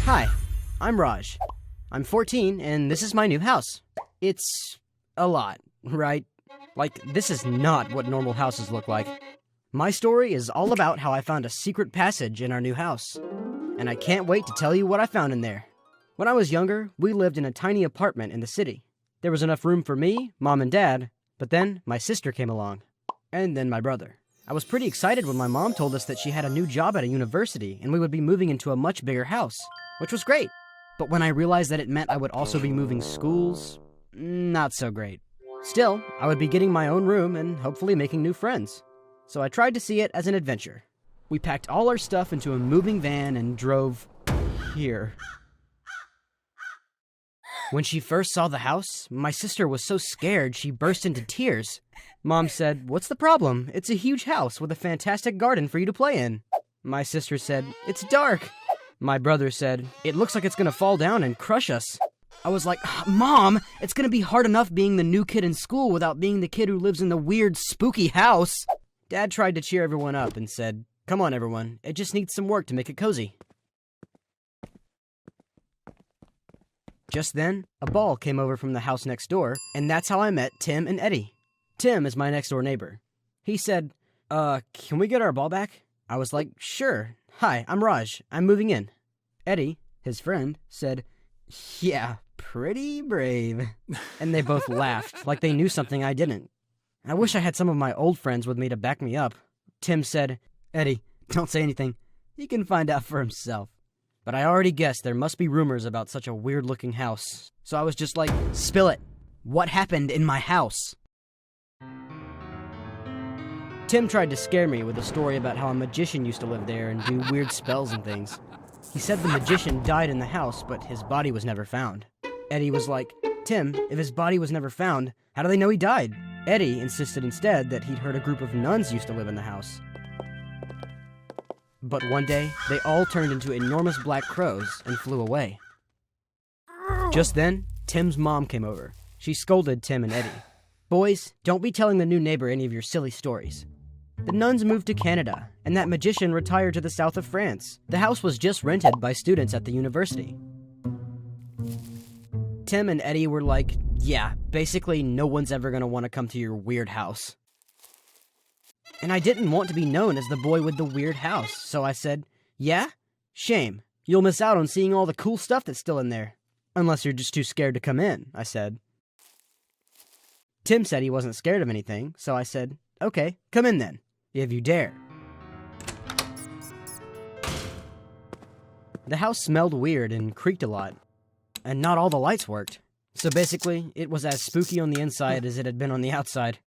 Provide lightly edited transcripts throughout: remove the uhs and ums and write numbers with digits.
Hi, I'm Raj. I'm 14, and this is my new house. It's a lot, right? Like, this is not what normal houses look like. My story is all about how I found a secret passage in our new house. And I can't wait to tell you what I found in there. When I was younger, we lived in a tiny apartment in the city. There was enough room for me, Mom, and Dad, but then my sister came along. And then my brother. I was pretty excited when my mom told us that she had a new job at a university and we would be moving into a much bigger house, which was great. But when I realized that it meant I would also be moving schools, not so great. Still, I would be getting my own room and hopefully making new friends. So I tried to see it as an adventure. We packed all our stuff into a moving van and drove here. When she first saw the house, my sister was so scared she burst into tears. Mom said, "What's the problem? It's a huge house with a fantastic garden for you to play in." My sister said, "It's dark." My brother said, "It looks like it's gonna fall down and crush us." I was like, "Mom, it's gonna be hard enough being the new kid in school without being the kid who lives in the weird, spooky house." Dad tried to cheer everyone up and said, "Come on, everyone. It just needs some work to make it cozy." Just then, a ball came over from the house next door, and that's how I met Tim and Eddie. Tim is my next door neighbor. He said, can we get our ball back?" I was like, "Sure. Hi, I'm Raj. I'm moving in." Eddie, his friend, said, "Yeah, pretty brave." And they both laughed, like they knew something I didn't. I wish I had some of my old friends with me to back me up. Tim said, "Eddie, don't say anything. He can find out for himself." But I already guessed there must be rumors about such a weird-looking house. So I was just like, "Spill it. What happened in my house?" Tim tried to scare me with a story about how a magician used to live there and do weird spells and things. He said the magician died in the house, but his body was never found. Eddie was like, "Tim, if his body was never found, how do they know he died?" Eddie insisted instead that he'd heard a group of nuns used to live in the house. But one day, they all turned into enormous black crows and flew away. Just then, Tim's mom came over. She scolded Tim and Eddie. "Boys, don't be telling the new neighbor any of your silly stories. The nuns moved to Canada, and that magician retired to the south of France. The house was just rented by students at the university." Tim and Eddie were like, "Yeah, basically no one's ever gonna want to come to your weird house." And I didn't want to be known as the boy with the weird house, so I said, "Yeah? Shame. You'll miss out on seeing all the cool stuff that's still in there. Unless you're just too scared to come in," I said. Tim said he wasn't scared of anything, so I said, "Okay, come in then, if you dare." The house smelled weird and creaked a lot, and not all the lights worked. So basically, it was as spooky on the inside as it had been on the outside.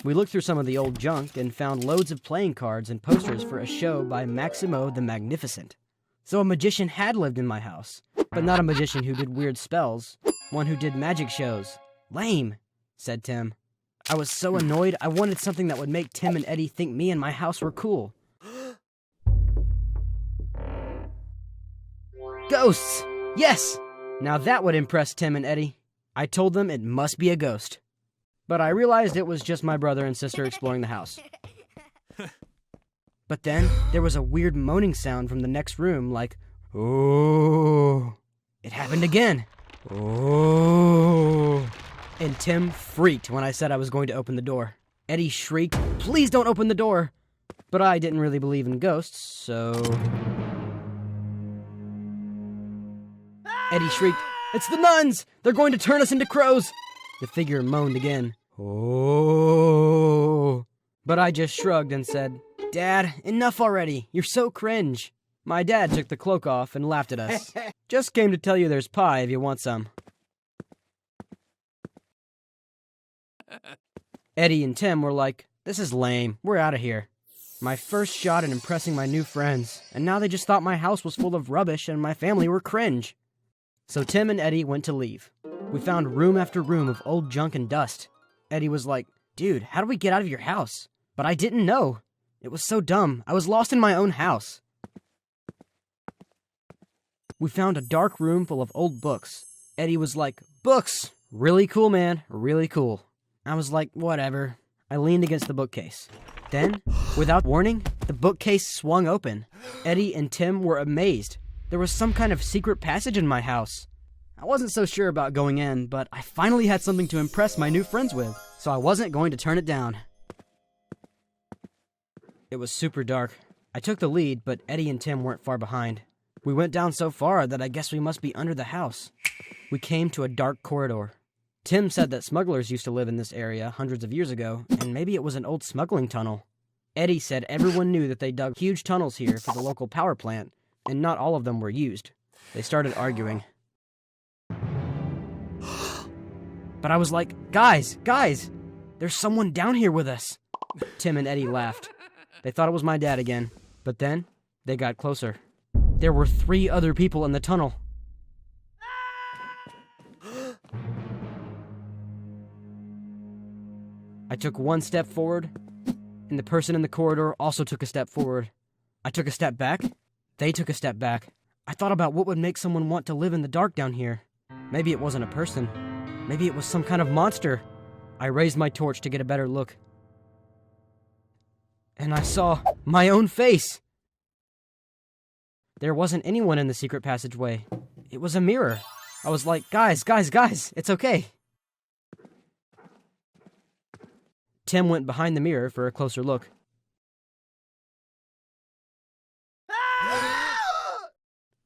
We looked through some of the old junk and found loads of playing cards and posters for a show by Maximo the Magnificent. So a magician had lived in my house, but not a magician who did weird spells, one who did magic shows. "Lame," said Tim. I was so annoyed, I wanted something that would make Tim and Eddie think me and my house were cool. Ghosts! Yes! Now that would impress Tim and Eddie. I told them it must be a ghost. But I realized it was just my brother and sister exploring the house. But then, there was a weird moaning sound from the next room, like, "Oh." It happened again. "Oh." And Tim freaked when I said I was going to open the door. Eddie shrieked, "Please don't open the door." But I didn't really believe in ghosts, so... Eddie shrieked, "It's the nuns! They're going to turn us into crows!" The figure moaned again. "Oh." But I just shrugged and said, "Dad, enough already. You're so cringe." My dad took the cloak off and laughed at us. "Just came to tell you there's pie if you want some." Eddie and Tim were like, "This is lame. We're out of here." My first shot at impressing my new friends, and now they just thought my house was full of rubbish and my family were cringe. So Tim and Eddie went to leave. We found room after room of old junk and dust. Eddie was like, "Dude, how do we get out of your house?" But I didn't know. It was so dumb. I was lost in my own house. We found a dark room full of old books. Eddie was like, "Books! Really cool, man. Really cool." I was like, "Whatever." I leaned against the bookcase. Then, without warning, the bookcase swung open. Eddie and Tim were amazed. there was some kind of secret passage in my house. I wasn't so sure about going in, but I finally had something to impress my new friends with, so I wasn't going to turn it down. It was super dark. I took the lead, but Eddie and Tim weren't far behind. We went down so far that I guess we must be under the house. We came to a dark corridor. Tim said that smugglers used to live in this area hundreds of years ago, and maybe it was an old smuggling tunnel. Eddie said everyone knew that they dug huge tunnels here for the local power plant, and not all of them were used. They started arguing. But I was like, guys, there's someone down here with us. Tim and Eddie laughed. They thought it was my dad again, but then they got closer. There were 3 other people in the tunnel. I took 1 step forward, and the person in the corridor also took a step forward. I took a step back. They took a step back. I thought about what would make someone want to live in the dark down here. Maybe it wasn't a person. Maybe it was some kind of monster. I raised my torch to get a better look. And I saw my own face. There wasn't anyone in the secret passageway. It was a mirror. I was like, guys, it's okay. Tim went behind the mirror for a closer look.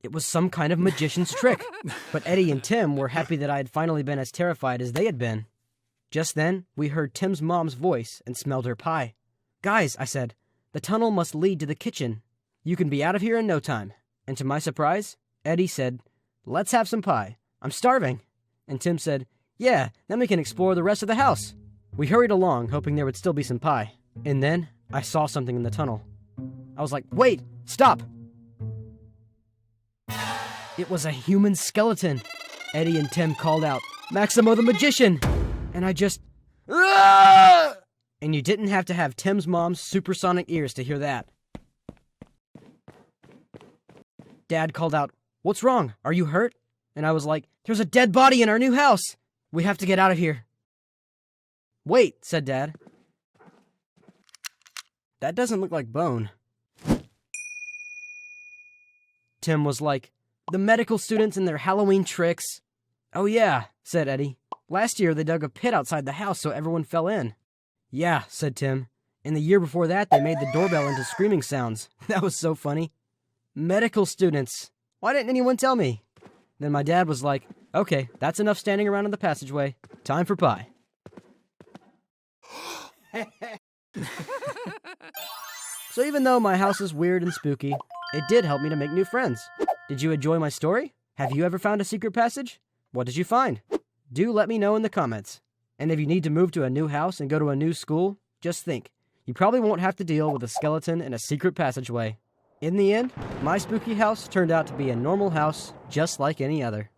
It was some kind of magician's trick, but Eddie and Tim were happy that I had finally been as terrified as they had been. Just then, we heard Tim's mom's voice and smelled her pie. Guys, I said, the tunnel must lead to the kitchen. You can be out of here in no time. And to my surprise, Eddie said, let's have some pie. I'm starving. And Tim said, yeah, then we can explore the rest of the house. We hurried along, hoping there would still be some pie. And then, I saw something in the tunnel. I was like, wait, stop! It was a human skeleton. Eddie and Tim called out, Maximo the Magician! And I just... Aah! And you didn't have to have Tim's mom's supersonic ears to hear that. Dad called out, what's wrong? Are you hurt? And I was like, there's a dead body in our new house! We have to get out of here. Wait, said Dad. That doesn't look like bone. Tim was like, the medical students and their Halloween tricks. Oh yeah, said Eddie. Last year they dug a pit outside the house so everyone fell in. Yeah, said Tim. And the year before that they made the doorbell into screaming sounds. That was so funny. Medical students. Why didn't anyone tell me? Then my dad was like, okay, that's enough standing around in the passageway. Time for pie. So even though my house is weird and spooky, it did help me to make new friends. Did you enjoy my story? Have you ever found a secret passage? What did you find? Do let me know in the comments. And if you need to move to a new house and go to a new school, just think, you probably won't have to deal with a skeleton in a secret passageway. In the end, my spooky house turned out to be a normal house just like any other.